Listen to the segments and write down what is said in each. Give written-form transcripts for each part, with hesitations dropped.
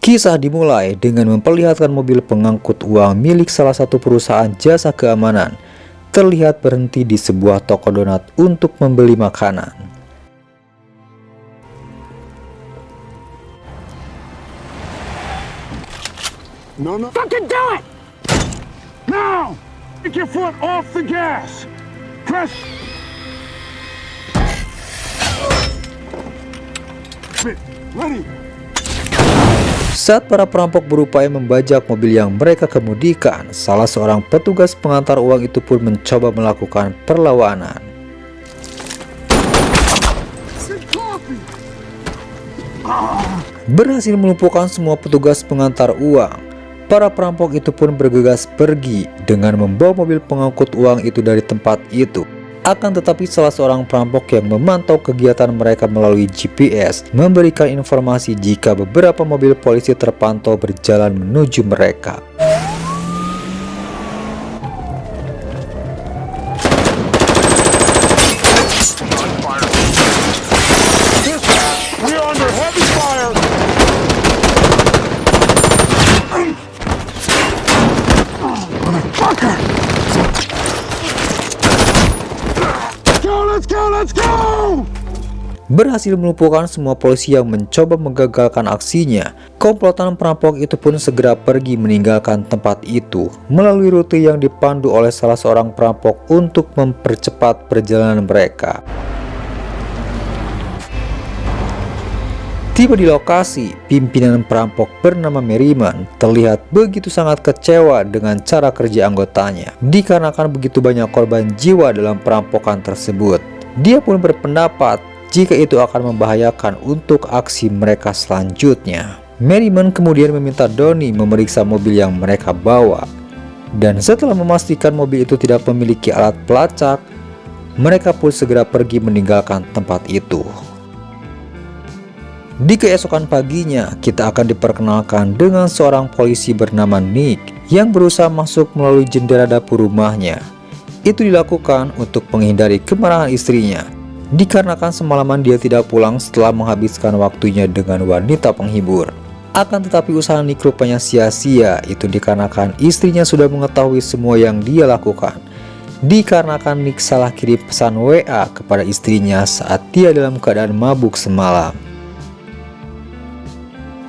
Kisah dimulai dengan memperlihatkan mobil pengangkut uang milik salah satu perusahaan jasa keamanan terlihat berhenti di sebuah toko donat untuk membeli makanan. No, fucking do it! Now! Take your foot off the gas! Press! Ready! Saat para perampok berupaya membajak mobil yang mereka kemudikan, salah seorang petugas pengantar uang itu pun mencoba melakukan perlawanan. Berhasil melumpuhkan semua petugas pengantar uang. Para perampok itu pun bergegas pergi dengan membawa mobil pengangkut uang itu dari tempat itu. Akan tetapi salah seorang perampok yang memantau kegiatan mereka melalui GPS memberikan informasi jika beberapa mobil polisi terpantau berjalan menuju mereka. Let's go! Berhasil melumpuhkan semua polisi yang mencoba menggagalkan aksinya. Komplotan perampok itu pun segera pergi meninggalkan tempat itu melalui rute yang dipandu oleh salah seorang perampok untuk mempercepat perjalanan mereka. Tiba di lokasi, pimpinan perampok bernama Merriman terlihat begitu sangat kecewa dengan cara kerja anggotanya dikarenakan begitu banyak korban jiwa dalam perampokan tersebut. Dia pun berpendapat jika itu akan membahayakan untuk aksi mereka selanjutnya. Merriman kemudian meminta Donnie memeriksa mobil yang mereka bawa. Dan setelah memastikan mobil itu tidak memiliki alat pelacak, mereka pun segera pergi meninggalkan tempat itu. Di keesokan paginya, kita akan diperkenalkan dengan seorang polisi bernama Nick yang berusaha masuk melalui jendela dapur rumahnya. Itu dilakukan untuk menghindari kemarahan istrinya, dikarenakan semalaman dia tidak pulang setelah menghabiskan waktunya dengan wanita penghibur. Akan tetapi usaha Nick rupanya sia-sia, itu dikarenakan istrinya sudah mengetahui semua yang dia lakukan. Dikarenakan Nick salah kirim pesan WA kepada istrinya saat dia dalam keadaan mabuk semalam.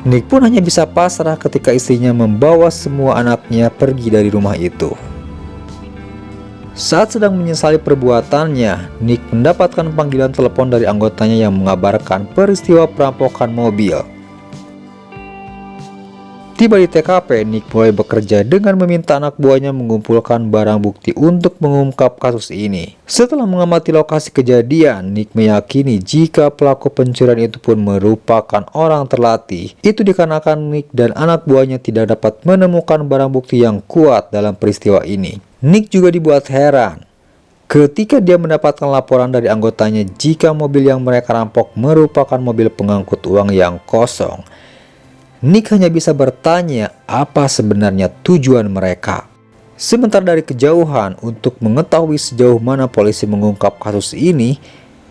Nick pun hanya bisa pasrah ketika istrinya membawa semua anaknya pergi dari rumah itu. Saat sedang menyesali perbuatannya, Nick mendapatkan panggilan telepon dari anggotanya yang mengabarkan peristiwa perampokan mobil. Tiba di TKP, Nick mulai bekerja dengan meminta anak buahnya mengumpulkan barang bukti untuk mengungkap kasus ini. Setelah mengamati lokasi kejadian, Nick meyakini jika pelaku pencurian itu pun merupakan orang terlatih. Itu dikarenakan Nick dan anak buahnya tidak dapat menemukan barang bukti yang kuat dalam peristiwa ini. Nick juga dibuat heran ketika dia mendapatkan laporan dari anggotanya jika mobil yang mereka rampok merupakan mobil pengangkut uang yang kosong. Nick hanya bisa bertanya apa sebenarnya tujuan mereka. Sementara dari kejauhan untuk mengetahui sejauh mana polisi mengungkap kasus ini,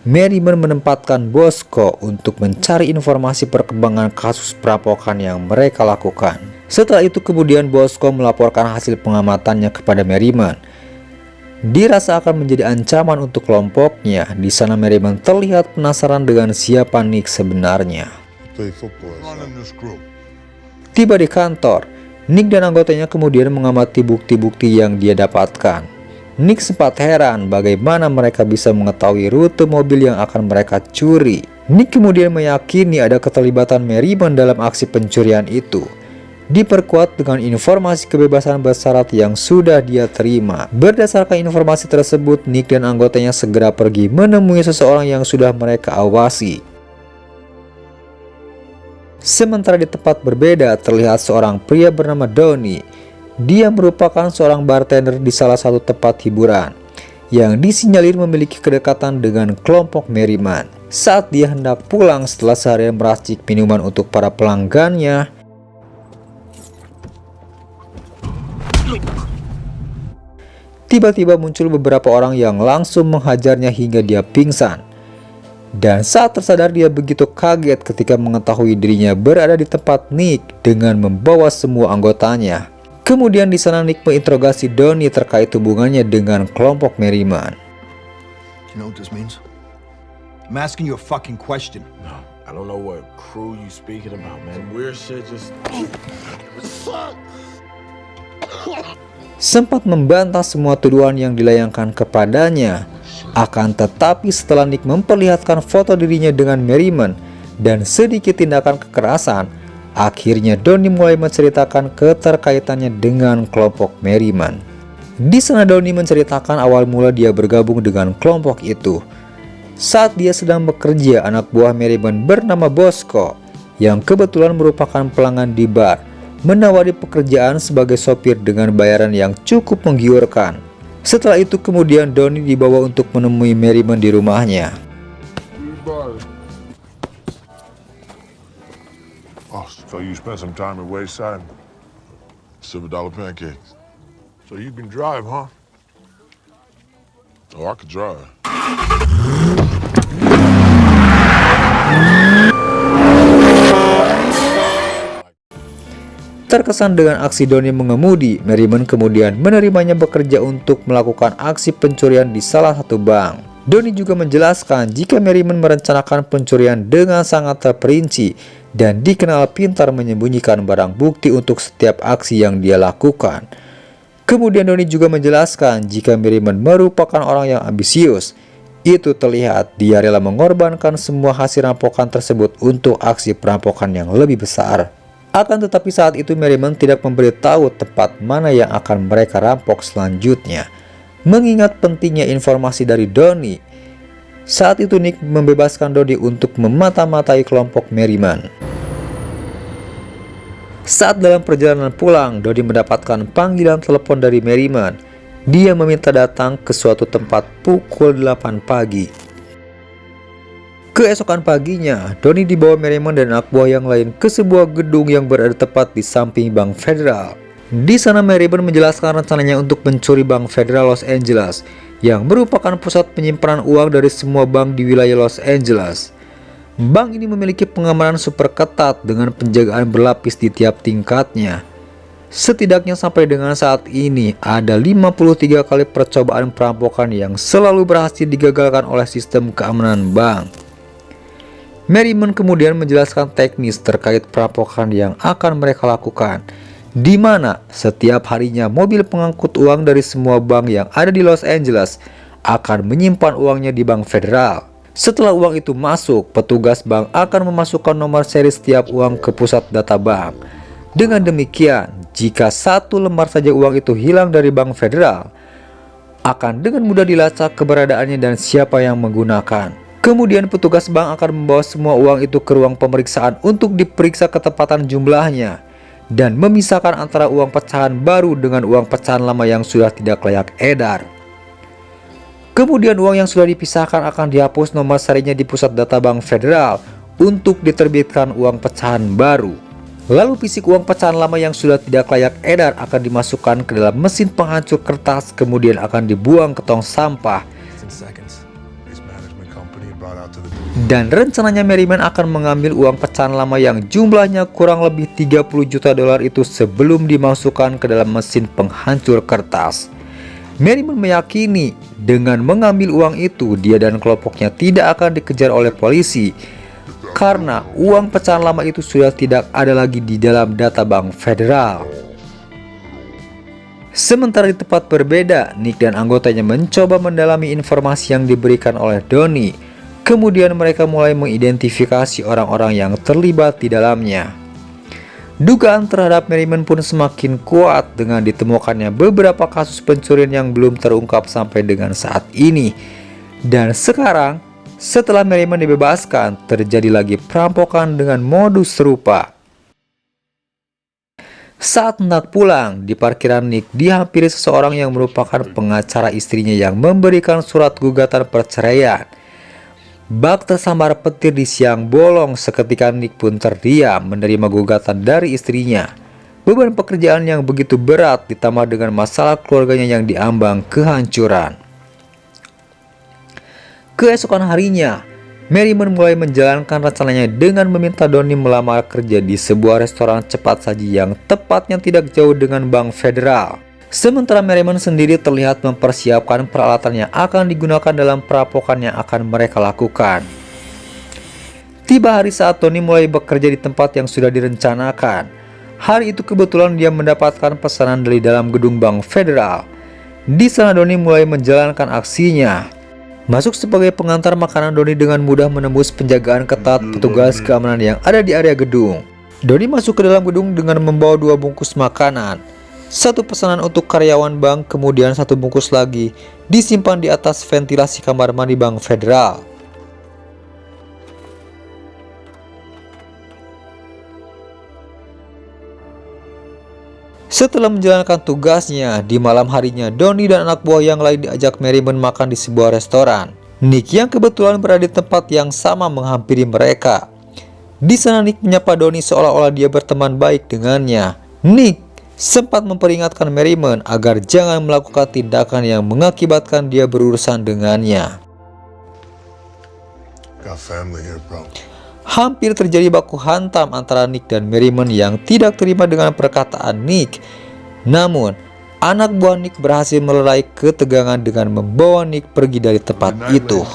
Merriman menempatkan Bosco untuk mencari informasi perkembangan kasus perampokan yang mereka lakukan. Setelah itu kemudian Bosco melaporkan hasil pengamatannya kepada Merriman. Dirasa akan menjadi ancaman untuk kelompoknya. Di sana Merriman terlihat penasaran dengan siapa Nick sebenarnya. Tiba di kantor, Nick dan anggotanya kemudian mengamati bukti-bukti yang dia dapatkan. Nick sempat heran bagaimana mereka bisa mengetahui rute mobil yang akan mereka curi. Nick kemudian meyakini ada keterlibatan Merriman dalam aksi pencurian itu, diperkuat dengan informasi kebebasan bersyarat yang sudah dia terima. Berdasarkan informasi tersebut, Nick dan anggotanya segera pergi menemui seseorang yang sudah mereka awasi. Sementara di tempat berbeda terlihat seorang pria bernama Donnie. Dia merupakan seorang bartender di salah satu tempat hiburan yang disinyalir memiliki kedekatan dengan kelompok Merriman. Saat dia hendak pulang setelah seharian meracik minuman untuk para pelanggannya, tiba-tiba muncul beberapa orang yang langsung menghajarnya hingga dia pingsan. Dan saat tersadar dia begitu kaget ketika mengetahui dirinya berada di tempat Nick dengan membawa semua anggotanya. Kemudian di sana Nick menginterogasi Donnie terkait hubungannya dengan kelompok Merriman. You know what this means? I'm asking you a fucking question. No, I don't know what crew you speaking about, man. Weird shit just... Sempat membantah semua tuduhan yang dilayangkan kepadanya. Akan tetapi setelah Nick memperlihatkan foto dirinya dengan Merriman dan sedikit tindakan kekerasan, akhirnya Donnie mulai menceritakan keterkaitannya dengan kelompok Merriman. Di sana Donnie menceritakan awal mula dia bergabung dengan kelompok itu. Saat dia sedang bekerja, anak buah Merriman bernama Bosco, yang kebetulan merupakan pelanggan di bar, menawari pekerjaan sebagai sopir dengan bayaran yang cukup menggiurkan. Setelah itu kemudian Donnie dibawa untuk menemui Merriman di rumahnya. Oh, so you spent some time at Wayside? $7 pancakes. So you can drive, huh? Oh, I could drive. Terkesan dengan aksi Donnie mengemudi, Merriman kemudian menerimanya bekerja untuk melakukan aksi pencurian di salah satu bank. Donnie juga menjelaskan jika Merriman merencanakan pencurian dengan sangat terperinci dan dikenal pintar menyembunyikan barang bukti untuk setiap aksi yang dia lakukan. Kemudian Donnie juga menjelaskan jika Merriman merupakan orang yang ambisius. Itu terlihat dia rela mengorbankan semua hasil rampokan tersebut untuk aksi perampokan yang lebih besar. Akan tetapi saat itu Merriman tidak memberitahu tempat mana yang akan mereka rampok selanjutnya. Mengingat pentingnya informasi dari Donnie, saat itu Nick membebaskan Donnie untuk memata-matai kelompok Merriman. Saat dalam perjalanan pulang, Donnie mendapatkan panggilan telepon dari Merriman. Dia meminta datang ke suatu tempat pukul 8 pagi. Keesokan paginya, Donnie dibawa Merriman dan anak buah yang lain ke sebuah gedung yang berada tepat di samping Bank Federal. Di sana Merriman menjelaskan rencananya untuk mencuri Bank Federal Los Angeles, yang merupakan pusat penyimpanan uang dari semua bank di wilayah Los Angeles. Bank ini memiliki pengamanan super ketat dengan penjagaan berlapis di tiap tingkatnya. Setidaknya sampai dengan saat ini ada 53 kali percobaan perampokan yang selalu berhasil digagalkan oleh sistem keamanan bank. Merriman kemudian menjelaskan teknis terkait perampokan yang akan mereka lakukan, di mana setiap harinya mobil pengangkut uang dari semua bank yang ada di Los Angeles akan menyimpan uangnya di Bank Federal. Setelah uang itu masuk, petugas bank akan memasukkan nomor seri setiap uang ke pusat data bank. Dengan demikian, jika satu lembar saja uang itu hilang dari Bank Federal, akan dengan mudah dilacak keberadaannya dan siapa yang menggunakan. Kemudian petugas bank akan membawa semua uang itu ke ruang pemeriksaan untuk diperiksa ketepatan jumlahnya dan memisahkan antara uang pecahan baru dengan uang pecahan lama yang sudah tidak layak edar. Kemudian uang yang sudah dipisahkan akan dihapus nomor serinya di pusat data Bank Federal untuk diterbitkan uang pecahan baru. Lalu fisik uang pecahan lama yang sudah tidak layak edar akan dimasukkan ke dalam mesin penghancur kertas, kemudian akan dibuang ke tong sampah. Dan rencananya Merriman akan mengambil uang pecahan lama yang jumlahnya kurang lebih 30 juta dolar itu sebelum dimasukkan ke dalam mesin penghancur kertas. Merriman meyakini dengan mengambil uang itu dia dan kelompoknya tidak akan dikejar oleh polisi karena uang pecahan lama itu sudah tidak ada lagi di dalam data Bank Federal. Sementara di tempat berbeda, Nick dan anggotanya mencoba mendalami informasi yang diberikan oleh Donnie. Kemudian mereka mulai mengidentifikasi orang-orang yang terlibat di dalamnya. Dugaan terhadap Merriman pun semakin kuat dengan ditemukannya beberapa kasus pencurian yang belum terungkap sampai dengan saat ini. Dan sekarang, setelah Merriman dibebaskan, terjadi lagi perampokan dengan modus serupa. Saat hendak pulang, di parkiran Nick dihampiri seseorang yang merupakan pengacara istrinya yang memberikan surat gugatan perceraian. Bak tersambar petir di siang bolong, seketika Nick pun terdiam menerima gugatan dari istrinya. Beban pekerjaan yang begitu berat ditambah dengan masalah keluarganya yang diambang kehancuran. Keesokan harinya, Merriman mulai menjalankan rencananya dengan meminta Donnie melamar kerja di sebuah restoran cepat saji yang tepatnya tidak jauh dengan Bank Federal. Sementara Merriman sendiri terlihat mempersiapkan peralatan yang akan digunakan dalam perampokan yang akan mereka lakukan. Tiba hari saat Donnie mulai bekerja di tempat yang sudah direncanakan. Hari itu kebetulan dia mendapatkan pesanan dari dalam gedung Bank Federal. Di sana Donnie mulai menjalankan aksinya. Masuk sebagai pengantar makanan, Donnie dengan mudah menembus penjagaan ketat petugas keamanan yang ada di area gedung. Donnie masuk ke dalam gedung dengan membawa 2 bungkus makanan. Satu pesanan untuk karyawan bank, kemudian 1 bungkus lagi disimpan di atas ventilasi kamar mandi Bank Federal. Setelah menjalankan tugasnya, di malam harinya Donnie dan anak buah yang lain diajak Merriman makan di sebuah restoran. Nick yang kebetulan berada di tempat yang sama menghampiri mereka. Di sana Nick menyapa Donnie seolah-olah dia berteman baik dengannya. Nick sempat memperingatkan Merriman agar jangan melakukan tindakan yang mengakibatkan dia berurusan dengannya. Got family here, bro. Hampir terjadi baku hantam antara Nick dan Merriman yang tidak terima dengan perkataan Nick. Namun, anak buah Nick berhasil melerai ketegangan dengan membawa Nick pergi dari tempat itu.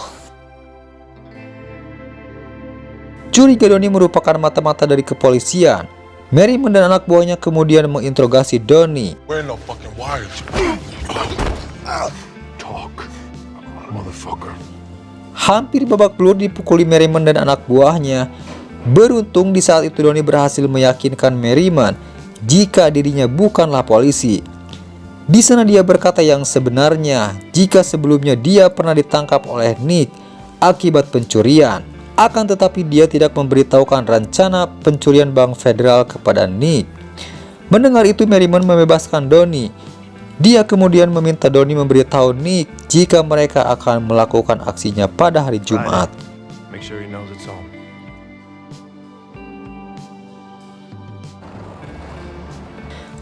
Curiga Donnie merupakan mata-mata dari kepolisian. Merriman dan anak buahnya kemudian menginterogasi Donnie. We're no fucking wires. Talk, motherfucker. Hampir babak belur dipukuli Merriman dan anak buahnya. Beruntung di saat itu Donnie berhasil meyakinkan Merriman jika dirinya bukanlah polisi. Di sana dia berkata yang sebenarnya jika sebelumnya dia pernah ditangkap oleh Nick akibat pencurian. Akan tetapi dia tidak memberitahukan rencana pencurian Bank Federal kepada Nick. Mendengar itu Merriman membebaskan Donnie. Dia kemudian meminta Donnie memberitahu Nick jika mereka akan melakukan aksinya pada hari Jumat. Make sure he knows it's on.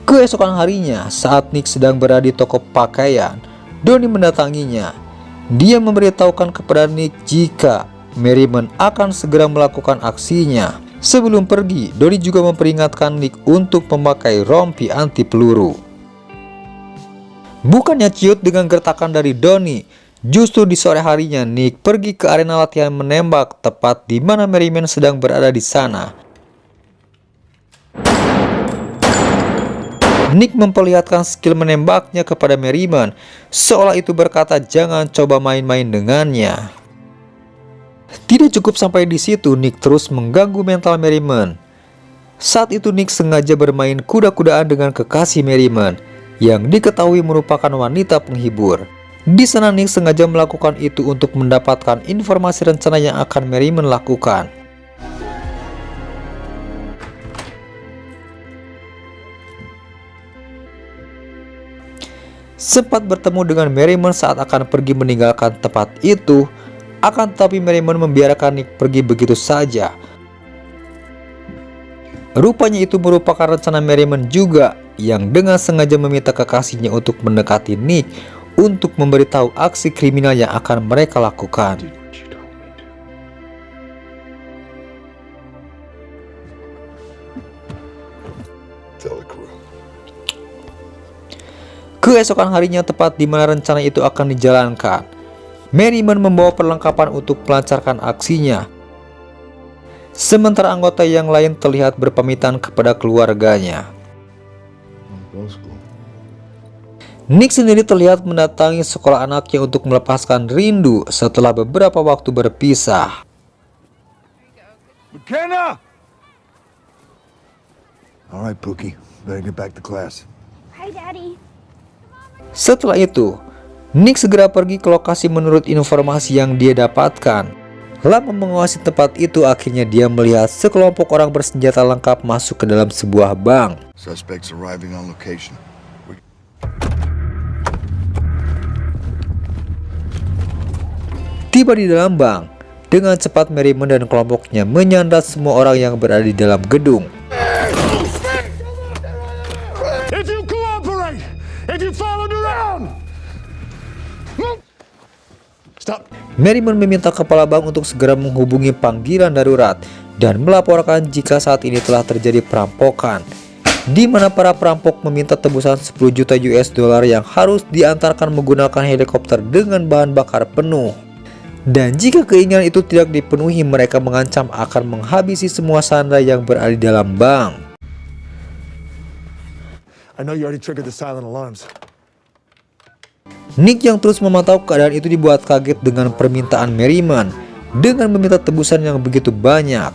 Keesokan harinya, saat Nick sedang berada di toko pakaian, Donnie mendatanginya. Dia memberitahukan kepada Nick jika Merriman akan segera melakukan aksinya. Sebelum pergi, Donnie juga memperingatkan Nick untuk memakai rompi anti peluru. Bukannya ciut dengan gertakan dari Donnie, justru di sore harinya Nick pergi ke arena latihan menembak tepat di mana Merriman sedang berada di sana. Nick memperlihatkan skill menembaknya kepada Merriman, seolah itu berkata jangan coba main-main dengannya. Tidak cukup sampai di situ, Nick terus mengganggu mental Merriman. Saat itu Nick sengaja bermain kuda-kudaan dengan kekasih Merriman yang diketahui merupakan wanita penghibur. Di sana Nick sengaja melakukan itu untuk mendapatkan informasi rencana yang akan Merriman lakukan. Sempat bertemu dengan Merriman saat akan pergi meninggalkan tempat itu, akan tetapi Merriman membiarkan Nick pergi begitu saja. Rupanya itu merupakan rencana Merriman juga, yang dengan sengaja meminta kekasihnya untuk mendekati Nick untuk memberitahu aksi kriminal yang akan mereka lakukan. Keesokan harinya tepat di mana rencana itu akan dijalankan, Merriman membawa perlengkapan untuk melancarkan aksinya. Sementara anggota yang lain terlihat berpamitan kepada keluarganya. Nick sendiri terlihat mendatangi sekolah anaknya untuk melepaskan rindu setelah beberapa waktu berpisah. McKenna! All right, Pookie. Better get back to class. Hi, Daddy. Setelah itu, Nick segera pergi ke lokasi menurut informasi yang dia dapatkan. Lama mengawasi tempat itu, akhirnya dia melihat sekelompok orang bersenjata lengkap masuk ke dalam sebuah bank. Suspects arriving on location. Tiba di dalam bank, dengan cepat Merriman dan kelompoknya menyandra semua orang yang berada di dalam gedung. If you cooperate, if you followed around, Stop. Merriman meminta kepala bank untuk segera menghubungi panggilan darurat dan melaporkan jika saat ini telah terjadi perampokan, di mana para perampok meminta tebusan 10 juta US dollar yang harus diantarkan menggunakan helikopter dengan bahan bakar penuh. Dan jika keinginan itu tidak dipenuhi, mereka mengancam akan menghabisi semua sandera yang berada di dalam bank. I know you already triggered the silent alarms. Nick yang terus memantau keadaan itu dibuat kaget dengan permintaan Merriman dengan meminta tebusan yang begitu banyak.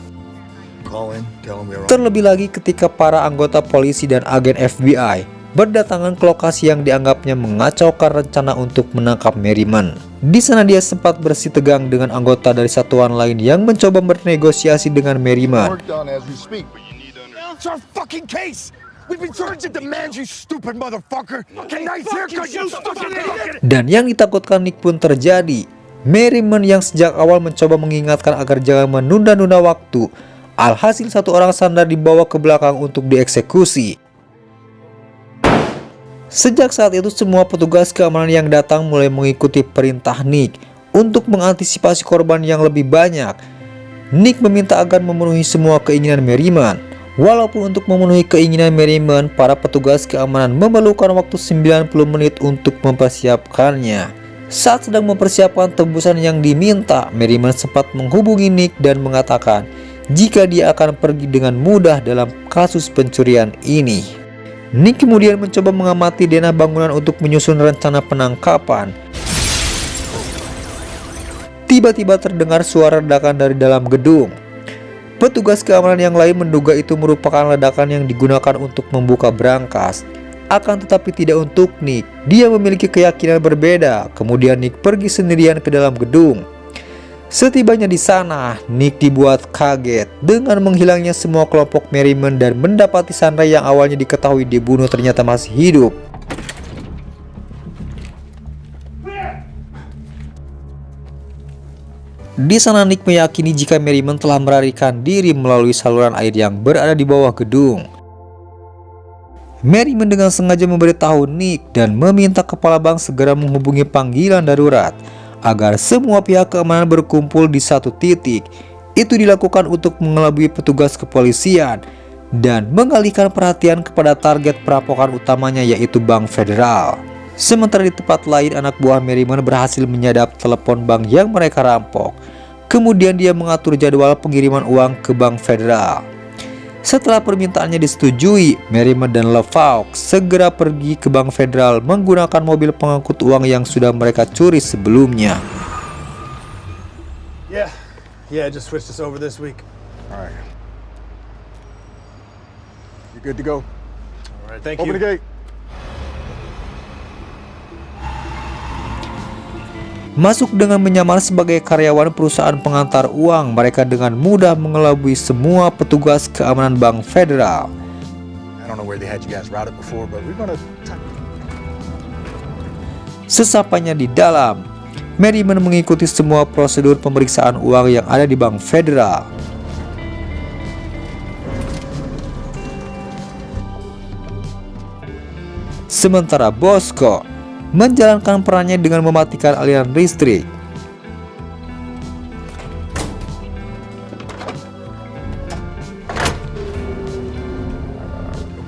Call in, tell him we're on. Terlebih lagi ketika para anggota polisi dan agen FBI berdatangan ke lokasi yang dianggapnya mengacaukan rencana untuk menangkap Merriman. Di sana dia sempat bersitegang dengan anggota dari satuan lain yang mencoba bernegosiasi dengan Merriman. Worked on as we speak. It's our fucking case. We've been urgent demands, you stupid motherfucker. Okay, nice haircut, you fucking idiot. Dan yang ditakutkan Nick pun terjadi. Merriman yang sejak awal mencoba mengingatkan agar jangan menunda-nunda waktu. Alhasil satu orang sandera dibawa ke belakang untuk dieksekusi. Sejak saat itu semua petugas keamanan yang datang mulai mengikuti perintah Nick untuk mengantisipasi korban yang lebih banyak. Nick meminta agar memenuhi semua keinginan Merriman. Walaupun untuk memenuhi keinginan Merriman, para petugas keamanan memerlukan waktu 90 menit untuk mempersiapkannya. Saat sedang mempersiapkan tebusan yang diminta, Merriman sempat menghubungi Nick dan mengatakan jika dia akan pergi dengan mudah dalam kasus pencurian ini. Nick kemudian mencoba mengamati denah bangunan untuk menyusun rencana penangkapan. Tiba-tiba terdengar suara ledakan dari dalam gedung. Petugas keamanan yang lain menduga itu merupakan ledakan yang digunakan untuk membuka brankas. Akan tetapi tidak untuk Nick. Dia memiliki keyakinan berbeda. Kemudian Nick pergi sendirian ke dalam gedung. Setibanya di sana, Nick dibuat kaget dengan menghilangnya semua kelompok Merriman dan mendapati sandera yang awalnya diketahui dibunuh ternyata masih hidup. Di sana Nick meyakini jika Merriman telah melarikan diri melalui saluran air yang berada di bawah gedung. Merriman dengan sengaja memberitahu Nick dan meminta kepala bank segera menghubungi panggilan darurat agar semua pihak keamanan berkumpul di satu titik. Itu dilakukan untuk mengelabui petugas kepolisian dan mengalihkan perhatian kepada target perampokan utamanya, yaitu Bank Federal. Sementara di tempat lain, anak buah Merriman berhasil menyadap telepon bank yang mereka rampok. Kemudian dia mengatur jadwal pengiriman uang ke Bank Federal. Setelah permintaannya disetujui, Merriman dan LeFaux segera pergi ke Bank Federal menggunakan mobil pengangkut uang yang sudah mereka curi sebelumnya. Yeah, I just switched this over this week. All right. You good to go? All right, thank Open the you. gate. Masuk dengan menyamar sebagai karyawan perusahaan pengantar uang, mereka dengan mudah mengelabui semua petugas keamanan Bank Federal. I don't know where they had you guys routed before, but we're gonna. Sesapanya di dalam, Merriman mengikuti semua prosedur pemeriksaan uang yang ada di Bank Federal. Sementara Bosco menjalankan perannya dengan mematikan aliran listrik.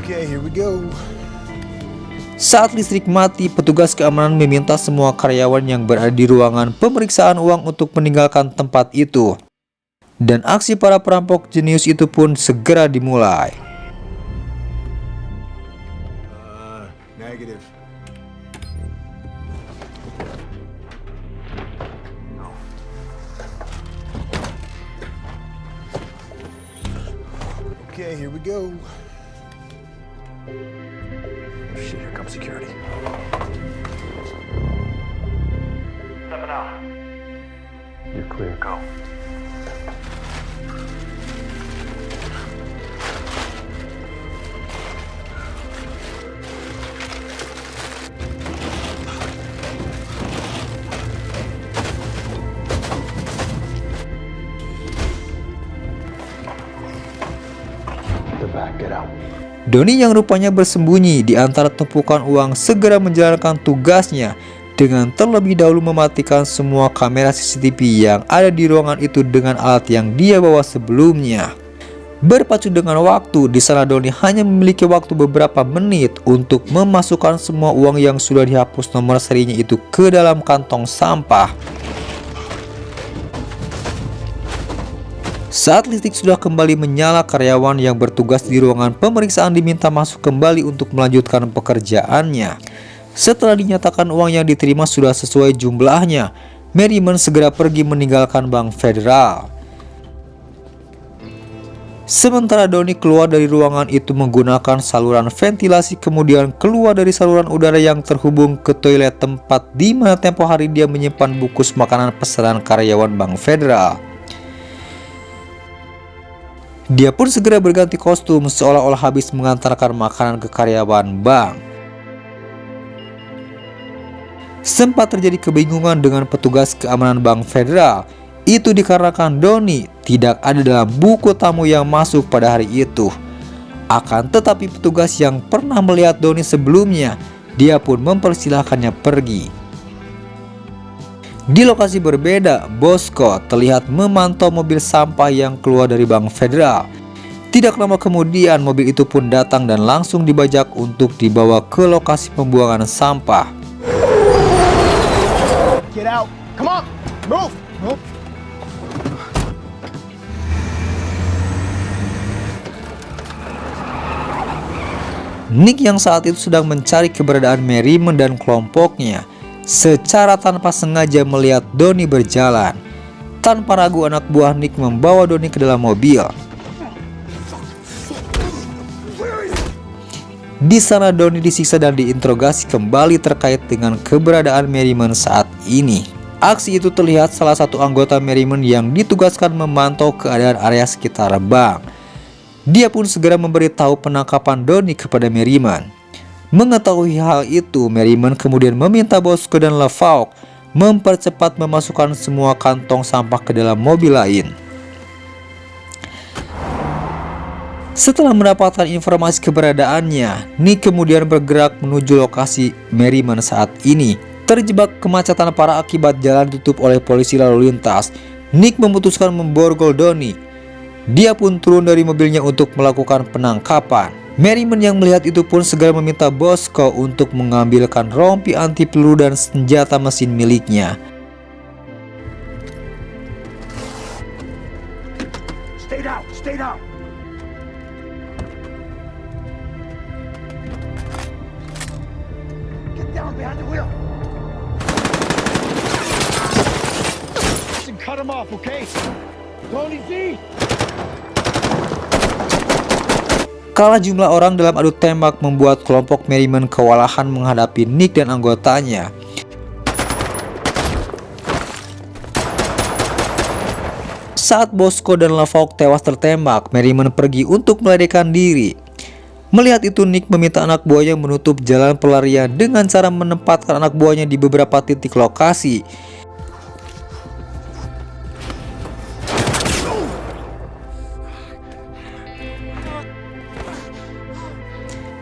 Okay, here we go. Saat listrik mati, petugas keamanan meminta semua karyawan yang berada di ruangan pemeriksaan uang untuk meninggalkan tempat itu. Dan aksi para perampok jenius itu pun segera dimulai. Negative. Okay, here we go. Oh shit, here comes security. Stepping out. You're clear. Go. The back, get out. Donnie yang rupanya bersembunyi di antara tumpukan uang segera menjalankan tugasnya dengan terlebih dahulu mematikan semua kamera CCTV yang ada di ruangan itu dengan alat yang dia bawa sebelumnya. Berpacu dengan waktu, di sana Donnie hanya memiliki waktu beberapa menit untuk memasukkan semua uang yang sudah dihapus nomor serinya itu ke dalam kantong sampah. Saat listrik sudah kembali menyala, karyawan yang bertugas di ruangan pemeriksaan diminta masuk kembali untuk melanjutkan pekerjaannya. Setelah dinyatakan uang yang diterima sudah sesuai jumlahnya, Merriman segera pergi meninggalkan Bank Federal. Sementara Donnie keluar dari ruangan itu menggunakan saluran ventilasi, kemudian keluar dari saluran udara yang terhubung ke toilet tempat di mana tempo hari dia menyimpan bungkus makanan pesanan karyawan Bank Federal. Dia pun segera berganti kostum seolah-olah habis mengantarkan makanan ke karyawan bank. Sempat terjadi kebingungan dengan petugas keamanan Bank Federal. Itu dikarenakan Donnie tidak ada dalam buku tamu yang masuk pada hari itu. Akan tetapi petugas yang pernah melihat Donnie sebelumnya, dia pun mempersilahkannya pergi. Di lokasi berbeda, Bosco terlihat memantau mobil sampah yang keluar dari Bank Federal. Tidak lama kemudian, mobil itu pun datang dan langsung dibajak untuk dibawa ke lokasi pembuangan sampah. Get out. Come on. Move. Move. Nick yang saat itu sedang mencari keberadaan Merriman dan kelompoknya, secara tanpa sengaja melihat Donnie berjalan. Tanpa ragu, anak buah Nick membawa Donnie ke dalam mobil. Di sana Donnie disiksa dan diinterogasi kembali terkait dengan keberadaan Merriman saat ini. Aksi itu terlihat salah satu anggota Merriman yang ditugaskan memantau keadaan area sekitar bank. Dia pun segera memberitahu penangkapan Donnie kepada Merriman. Mengetahui hal itu, Merriman kemudian meminta Bosco dan LaFauk mempercepat memasukkan semua kantong sampah ke dalam mobil lain. Setelah mendapatkan informasi keberadaannya, Nick kemudian bergerak menuju lokasi Merriman saat ini. Terjebak kemacetan parah akibat jalan ditutup oleh polisi lalu lintas, Nick memutuskan memborgol Donnie. Dia pun turun dari mobilnya untuk melakukan penangkapan. Merriman yang melihat itu pun segera meminta Bosco untuk mengambilkan rompi anti peluru dan senjata mesin miliknya. Stay down. Stay down. Get down behind the wheel. Listen, cut him off, okay? Tony Z. Kalah jumlah orang dalam adu tembak membuat kelompok Merriman kewalahan menghadapi Nick dan anggotanya. Saat Bosco dan LaFauk tewas tertembak, Merriman pergi untuk melarikan diri. Melihat itu, Nick meminta anak buahnya menutup jalan pelarian dengan cara menempatkan anak buahnya di beberapa titik lokasi.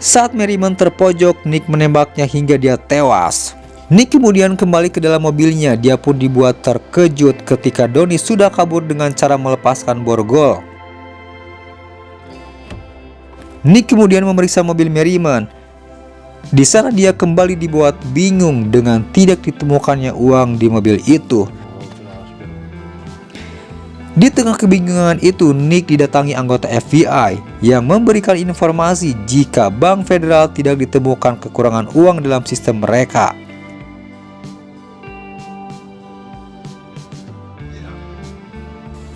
Saat Merriman terpojok, Nick menembaknya hingga dia tewas. Nick kemudian kembali ke dalam mobilnya. Dia pun dibuat terkejut ketika Donnie sudah kabur dengan cara melepaskan borgol. Nick kemudian memeriksa mobil Merriman. Di sana dia kembali dibuat bingung dengan tidak ditemukannya uang di mobil itu. Di tengah kebingungan itu, Nick didatangi anggota FBI yang memberikan informasi jika Bank Federal tidak ditemukan kekurangan uang dalam sistem mereka.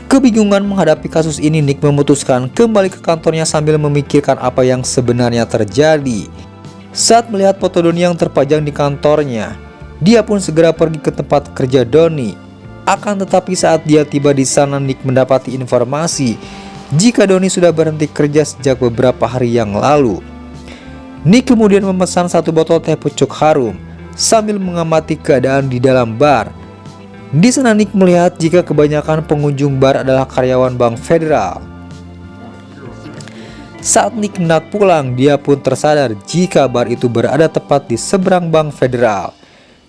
Kebingungan menghadapi kasus ini, Nick memutuskan kembali ke kantornya sambil memikirkan apa yang sebenarnya terjadi. Saat melihat foto Donnie yang terpajang di kantornya, dia pun segera pergi ke tempat kerja Donnie. Akan tetapi saat dia tiba di sana, Nick mendapati informasi jika Donnie sudah berhenti kerja sejak beberapa hari yang lalu. Nick kemudian memesan satu botol teh pucuk harum sambil mengamati keadaan di dalam bar. Di sana Nick melihat jika kebanyakan pengunjung bar adalah karyawan Bank Federal. Saat Nick hendak pulang, dia pun tersadar jika bar itu berada tepat di seberang Bank Federal.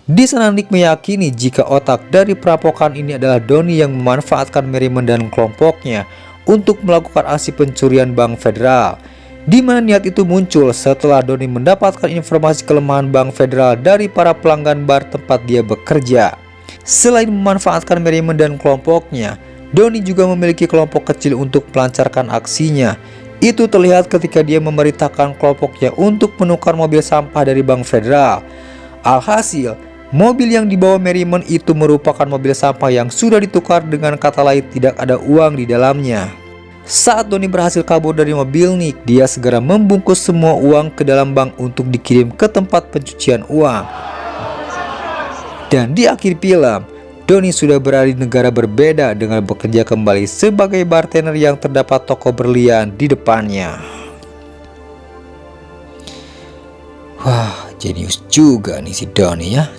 Di sana Nick meyakini jika otak dari perampokan ini adalah Donnie yang memanfaatkan Merriman dan kelompoknya untuk melakukan aksi pencurian bank federal, di mana niat itu muncul setelah Donnie mendapatkan informasi kelemahan bank federal dari para pelanggan bar tempat dia bekerja. Selain memanfaatkan Merriman dan kelompoknya, Donnie juga memiliki kelompok kecil untuk melancarkan aksinya. Itu terlihat ketika dia memerintahkan kelompoknya untuk menukar mobil sampah dari bank federal. Alhasil, mobil yang dibawa Merriman itu merupakan mobil sampah yang sudah ditukar, dengan kata lain tidak ada uang di dalamnya. Saat Donnie berhasil kabur dari mobil Nick, dia segera membungkus semua uang ke dalam bank untuk dikirim ke tempat pencucian uang. Dan di akhir film, Donnie sudah berada di negara berbeda dengan bekerja kembali sebagai bartender yang terdapat toko berlian di depannya. Wah, jenius juga nih si Donnie ya.